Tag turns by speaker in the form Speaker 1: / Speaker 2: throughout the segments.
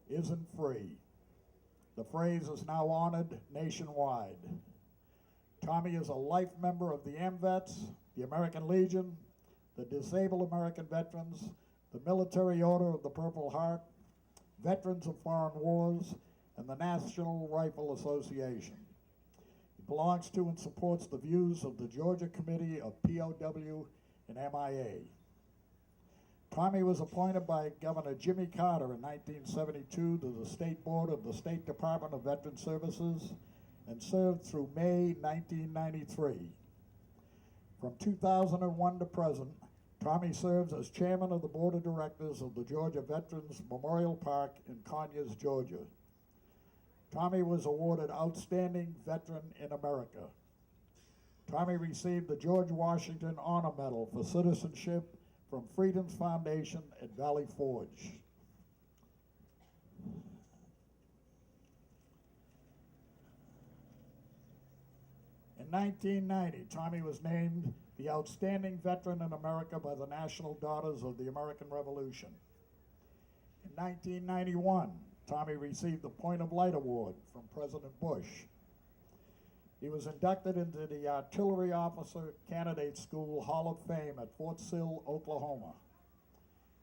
Speaker 1: isn't free. The phrase is now honored nationwide. Tommy is a life member of the AMVETS, the American Legion, the Disabled American Veterans, the Military Order of the Purple Heart, Veterans of Foreign Wars, and the National Rifle Association. He belongs to and supports the views of the Georgia Committee of POW and MIA. Tommy was appointed by Governor Jimmy Carter in 1972 to the State Board of the State Department of Veteran Services and served through May 1993. From 2001 to present, Tommy serves as chairman of the board of directors of the Georgia Veterans Memorial Park in Conyers, Georgia. Tommy was awarded Outstanding Veteran in America. Tommy received the George Washington Honor Medal for citizenship from Freedom's Foundation at Valley Forge. In 1990, Tommy was named the Outstanding Veteran in America by the National Daughters of the American Revolution. In 1991, Tommy received the Point of Light Award from President Bush. He was inducted into the Artillery Officer Candidate School Hall of Fame at Fort Sill, Oklahoma.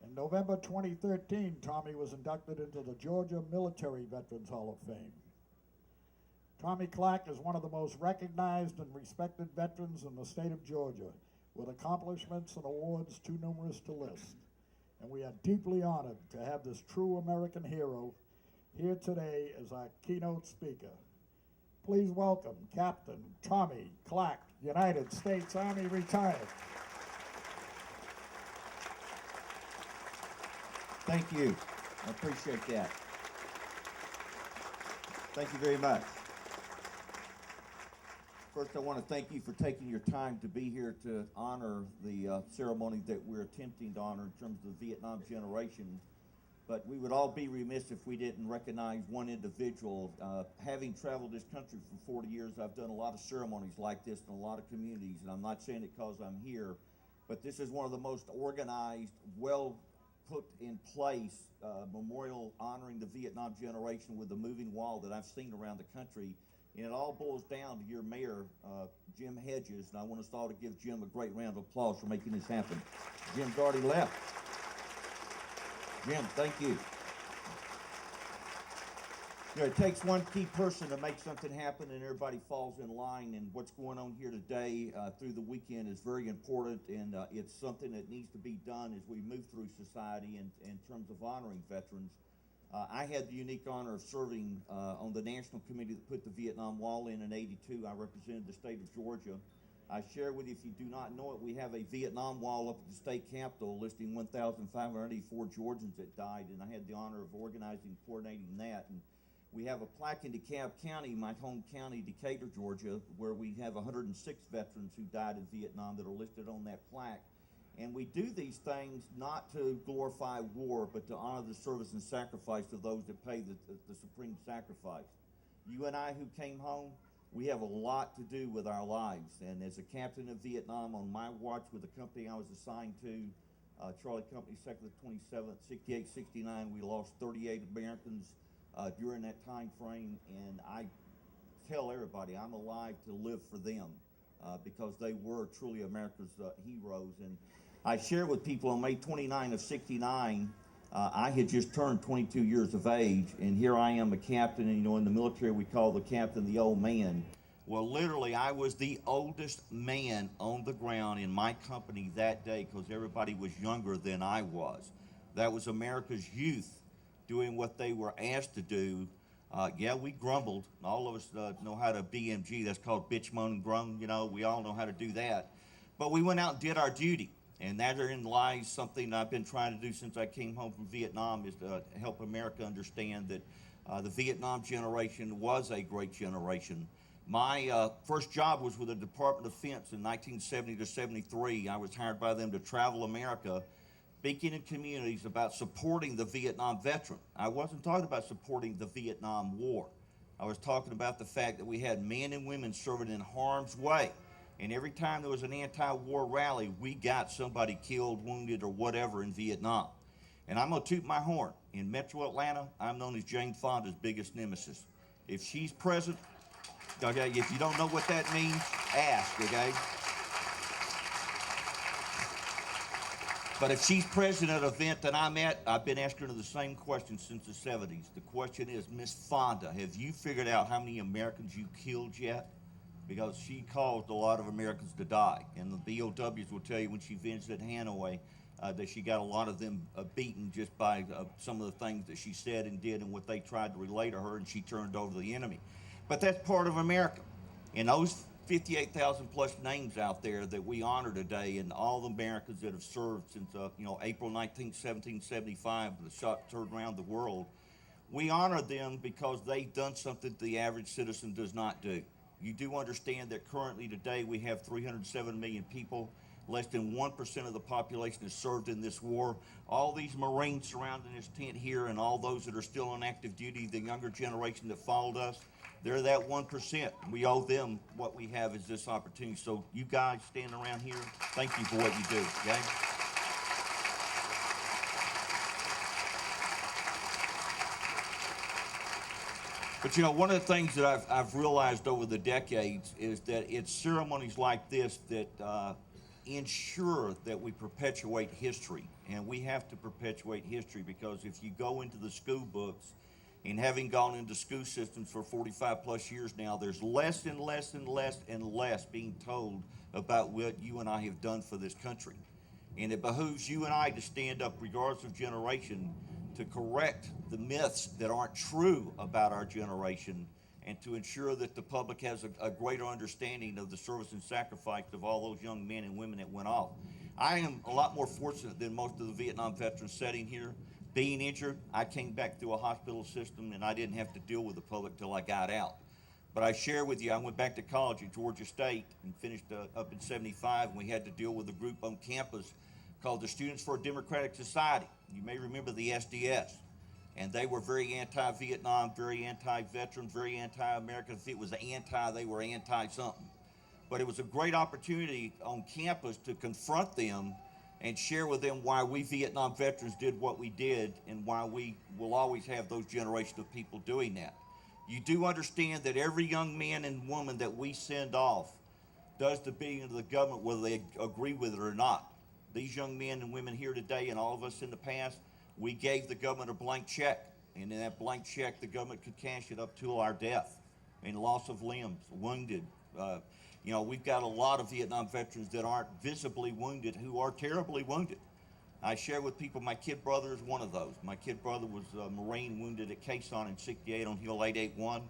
Speaker 1: In November 2013, Tommy was inducted into the Georgia Military Veterans Hall of Fame. Tommy Clack is one of the most recognized and respected veterans in the state of Georgia, with accomplishments and awards too numerous to list. And we are deeply honored to have this true American hero here today as our keynote speaker. Please welcome Captain Tommy Clack, United States Army retired.
Speaker 2: Thank you. I appreciate that. Thank you very much. First, I want to thank you for taking your time to be here to honor the ceremony that we're attempting to honor in terms of the Vietnam generation. But we would all be remiss if we didn't recognize one individual. Having traveled this country for 40 years, I've done a lot of ceremonies like this in a lot of communities, and I'm not saying it because I'm here, but this is one of the most organized, well put in place memorial honoring the Vietnam generation with the moving wall that I've seen around the country. And it all boils down to your mayor, Jim Hedges, and I want us all to give Jim a great round of applause for making this happen. Jim's already left. Jim, thank you. You know, it takes one key person to make something happen, and everybody falls in line. And what's going on here today through the weekend is very important, and it's something that needs to be done as we move through society in terms of honoring veterans. I had the unique honor of serving on the national committee that put the Vietnam Wall in '82. I represented the state of Georgia. I share with you, if you do not know it, we have a Vietnam Wall up at the state capitol listing 1,584 Georgians that died, and I had the honor of organizing and coordinating that. And we have a plaque in DeKalb County, my home county, Decatur, Georgia, where we have 106 veterans who died in Vietnam that are listed on that plaque. And we do these things not to glorify war, but to honor the service and sacrifice of those that pay the supreme sacrifice. You and I who came home, we have a lot to do with our lives. And as a captain of Vietnam on my watch with the company I was assigned to, Charlie Company, 2nd to 27th, 68, 69, we lost 38 Americans during that time frame. And I tell everybody I'm alive to live for them because they were truly America's heroes. And I share with people on May 29 of 69, I had just turned 22 years of age, and here I am a captain, and you know, in the military we call the captain the old man. Well, literally, I was the oldest man on the ground in my company that day because everybody was younger than I was. That was America's youth doing what they were asked to do. Yeah, we grumbled. All of us know how to BMG, that's called bitch, moan, and groan. You know, we all know how to do that. But we went out and did our duty. And therein lies something I've been trying to do since I came home from Vietnam, is to help America understand that the Vietnam generation was a great generation. My first job was with the Department of Defense in 1970 to 73. I was hired by them to travel America, speaking in communities about supporting the Vietnam veteran. I wasn't talking about supporting the Vietnam War. I was talking about the fact that we had men and women serving in harm's way. And every time there was an anti-war rally, we got somebody killed, wounded, or whatever in Vietnam. And I'm going to toot my horn. in Metro Atlanta, I'm known as Jane Fonda's biggest nemesis. If she's present, okay, if you don't know what that means, ask, okay? But if she's present at an event that I'm at, I've been asking her the same question since the 70s. The question is, Miss Fonda, have you figured out how many Americans you killed yet? Because she caused a lot of Americans to die. And the BOWs will tell you when she visited Hanoi that she got a lot of them beaten just by some of the things that she said and did and what they tried to relay to her, and she turned over to the enemy. But that's part of America. And those 58,000 plus names out there that we honor today, and all the Americans that have served since April 19th, 1775, the shot turned around the world. We honor them because they've done something the average citizen does not do. You do understand that currently today we have 307 million people. Less than 1% of the population has served in this war. All these Marines surrounding this tent here, and all those that are still on active duty, the younger generation that followed us, they're that 1%. We owe them what we have is this opportunity. So you guys standing around here, thank you for what you do, okay? But one of the things that I've realized over the decades is that it's ceremonies like this that ensure that we perpetuate history. And we have to perpetuate history, because if you go into the school books, and having gone into school systems for 45 plus years now, there's less and less and less and less being told about what you and I have done for this country. And it behooves you and I to stand up, regardless of generation, to correct the myths that aren't true about our generation, and to ensure that the public has a greater understanding of the service and sacrifice of all those young men and women that went off. I am a lot more fortunate than most of the Vietnam veterans sitting here. Being injured, I came back through a hospital system, and I didn't have to deal with the public till I got out. But I share with you, I went back to college at Georgia State and finished up in 75, and we had to deal with a group on campus called the Students for a Democratic Society. You may remember the SDS. And they were very anti-Vietnam, very anti-veteran, very anti-American. If it was anti, they were anti-something. But it was a great opportunity on campus to confront them and share with them why we Vietnam veterans did what we did, and why we will always have those generations of people doing that. You do understand that every young man and woman that we send off does the bidding of the government, whether they agree with it or not. These young men and women here today, and all of us in the past, we gave the government a blank check, and in that blank check, the government could cash it up to our death, and loss of limbs, wounded. We've got a lot of Vietnam veterans that aren't visibly wounded, who are terribly wounded. I share with people, my kid brother is one of those. My kid brother was a Marine wounded at Quezon in 68 on Hill 881.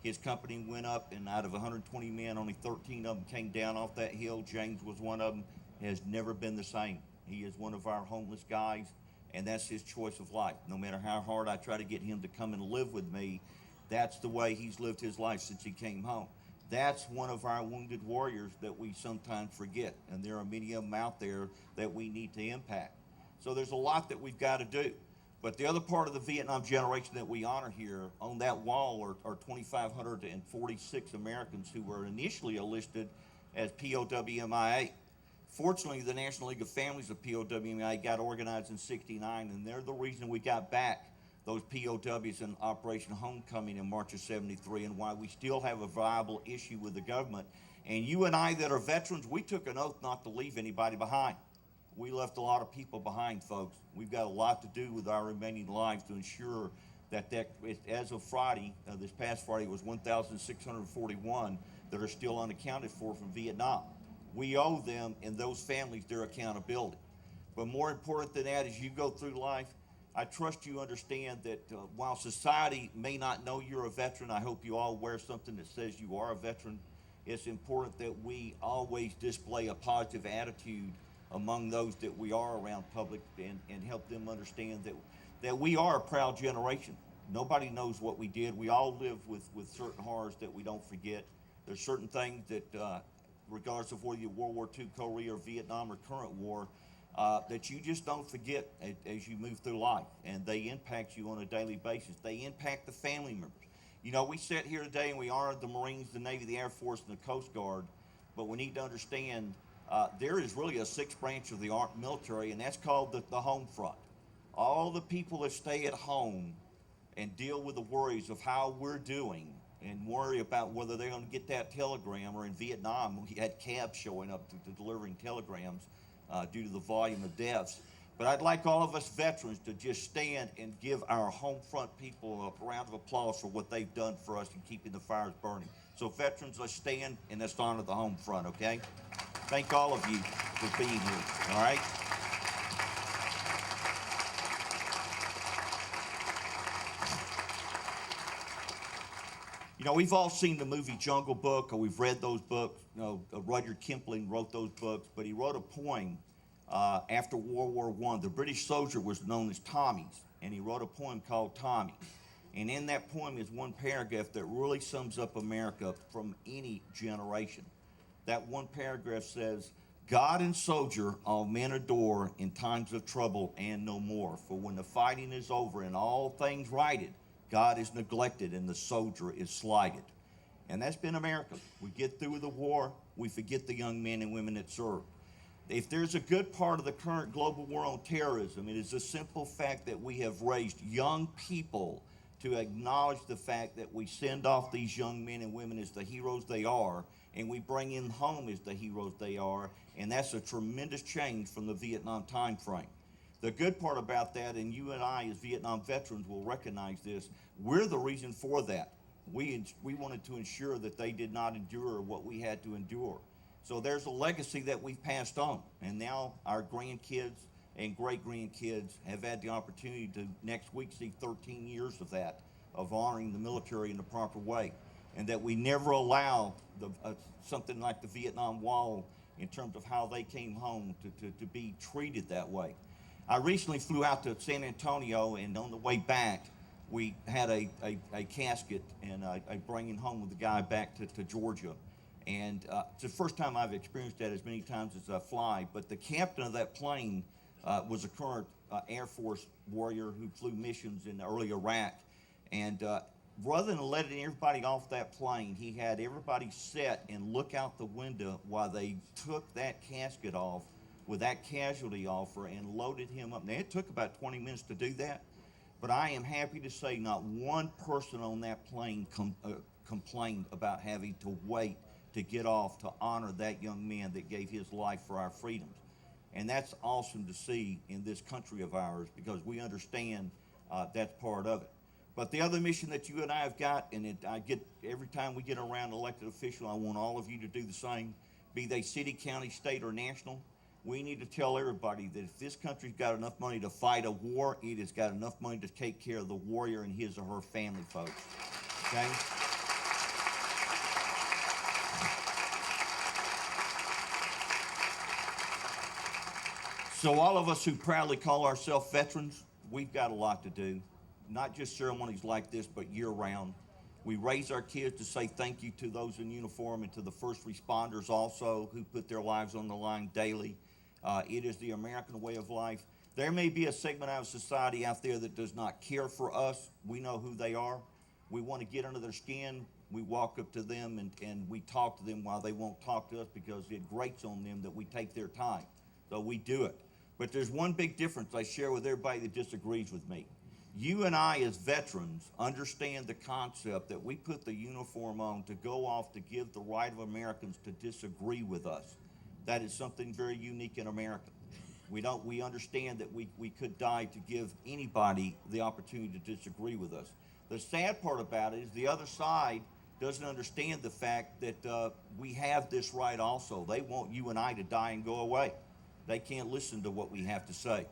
Speaker 2: His company went up, and out of 120 men, only 13 of them came down off that hill. James was one of them. Has never been the same. He is one of our homeless guys, and that's his choice of life. No matter how hard I try to get him to come and live with me, that's the way he's lived his life since he came home. That's one of our wounded warriors that we sometimes forget, and there are many of them out there that we need to impact. So there's a lot that we've got to do. But the other part of the Vietnam generation that we honor here, on that wall are 2,546 Americans who were initially enlisted as POW-MIA. Fortunately, the National League of Families of POW-MIA got organized in 69, and they're the reason we got back those POWs in Operation Homecoming in March of 73, and why we still have a viable issue with the government. And you and I that are veterans, we took an oath not to leave anybody behind. We left a lot of people behind, folks. We've got a lot to do with our remaining lives to ensure that as of Friday, this past Friday, was 1,641 that are still unaccounted for from Vietnam. We owe them and those families their accountability. But more important than that, as you go through life, I trust you understand that while society may not know you're a veteran, I hope you all wear something that says you are a veteran. It's important that we always display a positive attitude among those that we are around public, and help them understand that we are a proud generation. Nobody knows what we did. We all live with certain horrors that we don't forget. There's certain things that, regardless of whether you're World War II, Korea, or Vietnam, or current war, that you just don't forget as you move through life, and they impact you on a daily basis. They impact the family members. We sit here today and we honor the Marines, the Navy, the Air Force, and the Coast Guard, but we need to understand there is really a sixth branch of the military, and that's called the home front. all the people that stay at home and deal with the worries of how we're doing and worry about whether they're going to get that telegram, or in Vietnam, we had cabs showing up to delivering telegrams due to the volume of deaths. But I'd like all of us veterans to just stand and give our home front people a round of applause for what they've done for us in keeping the fires burning. So veterans, let's stand and let's honor the home front, okay? Thank all of you for being here, all right? You know, we've all seen the movie Jungle Book, or we've read those books. You know, Rudyard Kipling wrote those books, but he wrote a poem after World War I. The British soldier was known as Tommy's, and he wrote a poem called Tommy. And in that poem is one paragraph that really sums up America from any generation. That one paragraph says, God and soldier all men adore in times of trouble and no more. For when the fighting is over and all things righted, God is neglected and the soldier is slighted. And that's been America. We get through the war, we forget the young men and women that serve. If there's a good part of the current global war on terrorism, it is the simple fact that we have raised young people to acknowledge the fact that we send off these young men and women as the heroes they are, and we bring them home as the heroes they are, and that's a tremendous change from the Vietnam time frame. The good part about that, and you and I as Vietnam veterans will recognize this, we're the reason for that. We wanted to ensure that they did not endure what we had to endure. So there's a legacy that we've passed on, and now our grandkids and great-grandkids have had the opportunity to next week see 13 years of that, of honoring the military in the proper way, and that we never allow something like the Vietnam Wall in terms of how they came home to be treated that way. I recently flew out to San Antonio, and on the way back, we had a casket and a bringing home of the guy back to Georgia. And it's the first time I've experienced that as many times as I fly, but the captain of that plane was a current Air Force warrior who flew missions in early Iraq. And rather than letting everybody off that plane, he had everybody sit and look out the window while they took that casket off with that casualty offer and loaded him up. Now, it took about 20 minutes to do that, but I am happy to say not one person on that plane complained about having to wait to get off to honor that young man that gave his life for our freedoms. And that's awesome to see in this country of ours, because we understand that's part of it. But the other mission that you and I have got, and I get every time we get around an elected official, I want all of you to do the same, be they city, county, state, or national. We need to tell everybody that if this country's got enough money to fight a war, it has got enough money to take care of the warrior and his or her family, folks. Okay? So all of us who proudly call ourselves veterans, we've got a lot to do. Not just ceremonies like this, but year-round. We raise our kids to say thank you to those in uniform and to the first responders also who put their lives on the line daily. It is the American way of life. There may be a segment of society out there that does not care for us. We know who they are. We want to get under their skin. We walk up to them and we talk to them while they won't talk to us, because it grates on them that we take their time. So we do it. But there's one big difference I share with everybody that disagrees with me. You and I as veterans understand the concept that we put the uniform on to go off to give the right of Americans to disagree with us. That is something very unique in America. We understand that we could die to give anybody the opportunity to disagree with us. The sad part about it is the other side doesn't understand the fact that we have this right also. They want you and I to die and go away. They can't listen to what we have to say.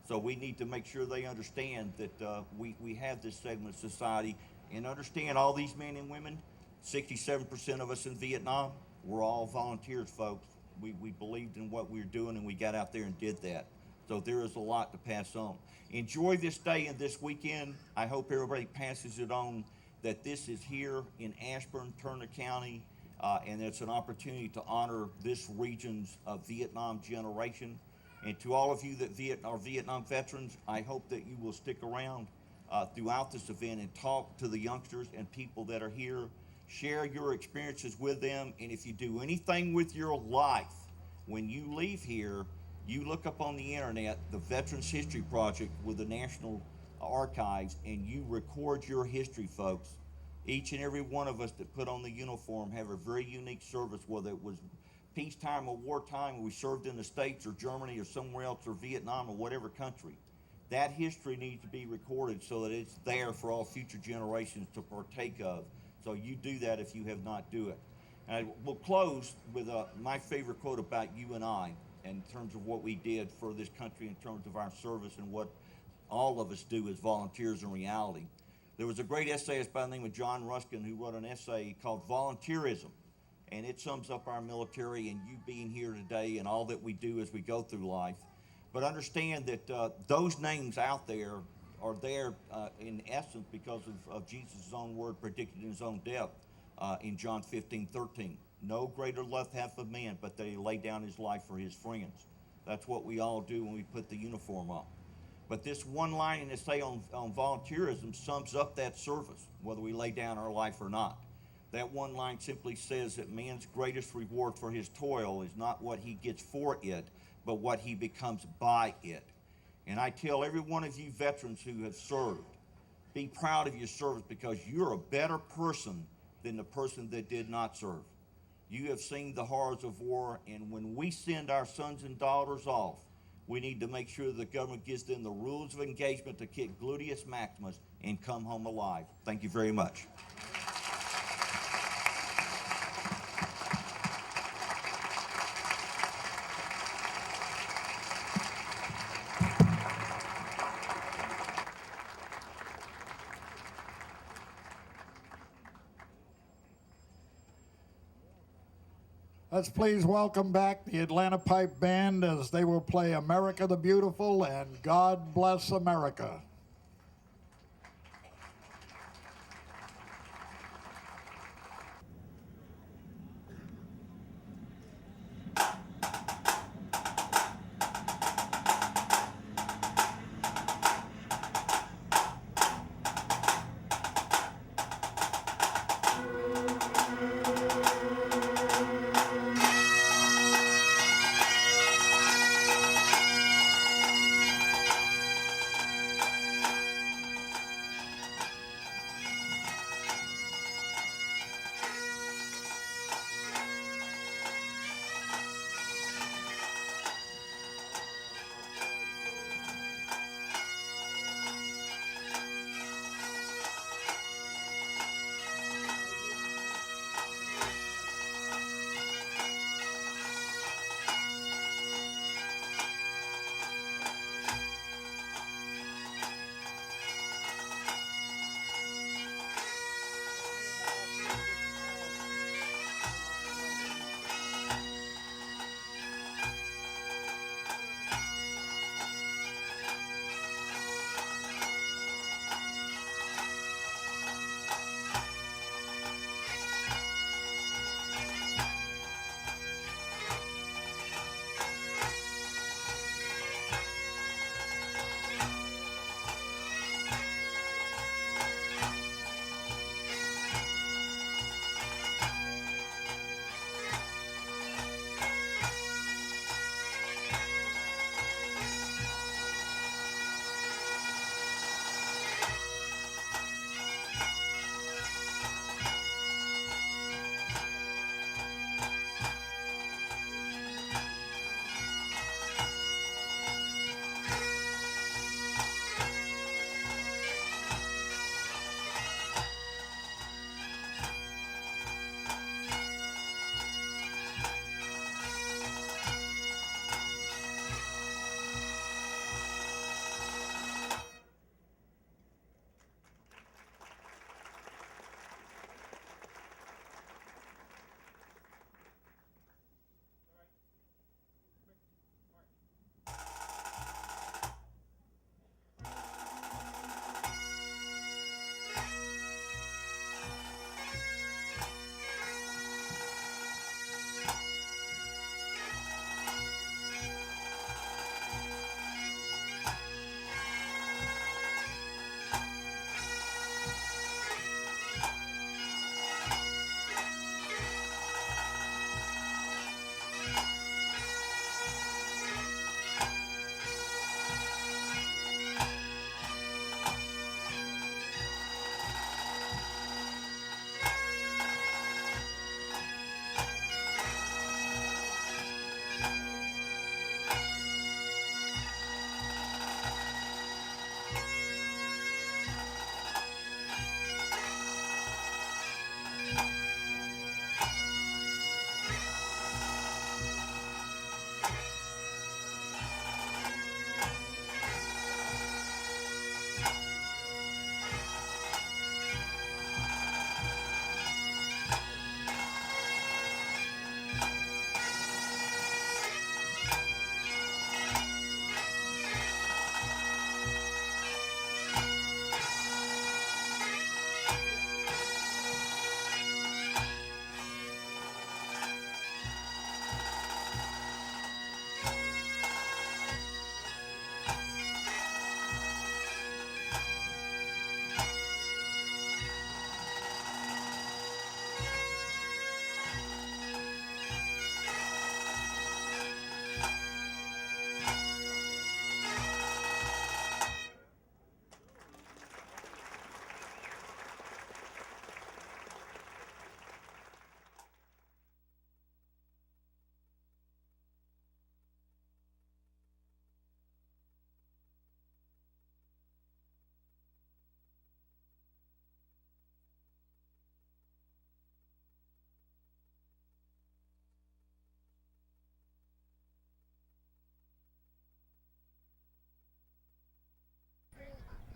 Speaker 2: So we need to make sure they understand that we have this segment of society, and understand all these men and women, 67% of us in Vietnam, we're all volunteers, folks. We believed in what we were doing, and we got out there and did that. So there is a lot to pass on. Enjoy this day and this weekend. I hope everybody passes it on that this is here in Ashburn, Turner County, and it's an opportunity to honor this region's Vietnam generation. And to all of you that are Vietnam veterans, I hope that you will stick around throughout this event and talk to the youngsters and people that are here. Share your experiences with them. And if you do anything with your life, when you leave here, You look up on the internet the Veterans History Project with the National Archives, and you record your history, folks. Each and every one of us that put on the uniform have a very unique service, whether it was peacetime or wartime, we served in the States or Germany or somewhere else or Vietnam or whatever country. That history needs to be recorded so that it's there for all future generations to partake of. So you do that if you have not do it. And we'll close with my favorite quote about you and I in terms of what we did for this country in terms of our service and what all of us do as volunteers in reality. There was a great essayist by the name of John Ruskin who wrote an essay called Volunteerism, and it sums up our military and you being here today and all that we do as we go through life. But understand that those names out there are there in essence because of Jesus' own word predicted in his own death in John 15:13. No greater love hath of man, but that he lay down his life for his friends. That's what we all do when we put the uniform on. But this one line in the essay on volunteerism sums up that service, whether we lay down our life or not. That one line simply says that man's greatest reward for his toil is not what he gets for it, but what he becomes by it. And I tell every one of you veterans who have served, be proud of your service because you're a better person than the person that did not serve. You have seen the horrors of war, and when we send our sons and daughters off, we need to make sure the government gives them the rules of engagement to kick gluteus maximus and come home alive. Thank you very much.
Speaker 1: Let's please welcome back the Atlanta Pipe Band as they will play America the Beautiful and God Bless America.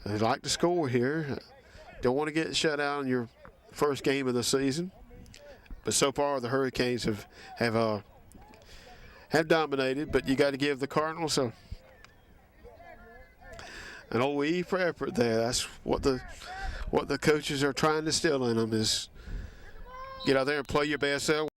Speaker 3: They like to score here. Don't want to get shut out in your first game of the season. But so far the Hurricanes have dominated. But you got to give the Cardinals an old E for effort there. That's what the coaches are trying to instill in them is get out there and play your best self.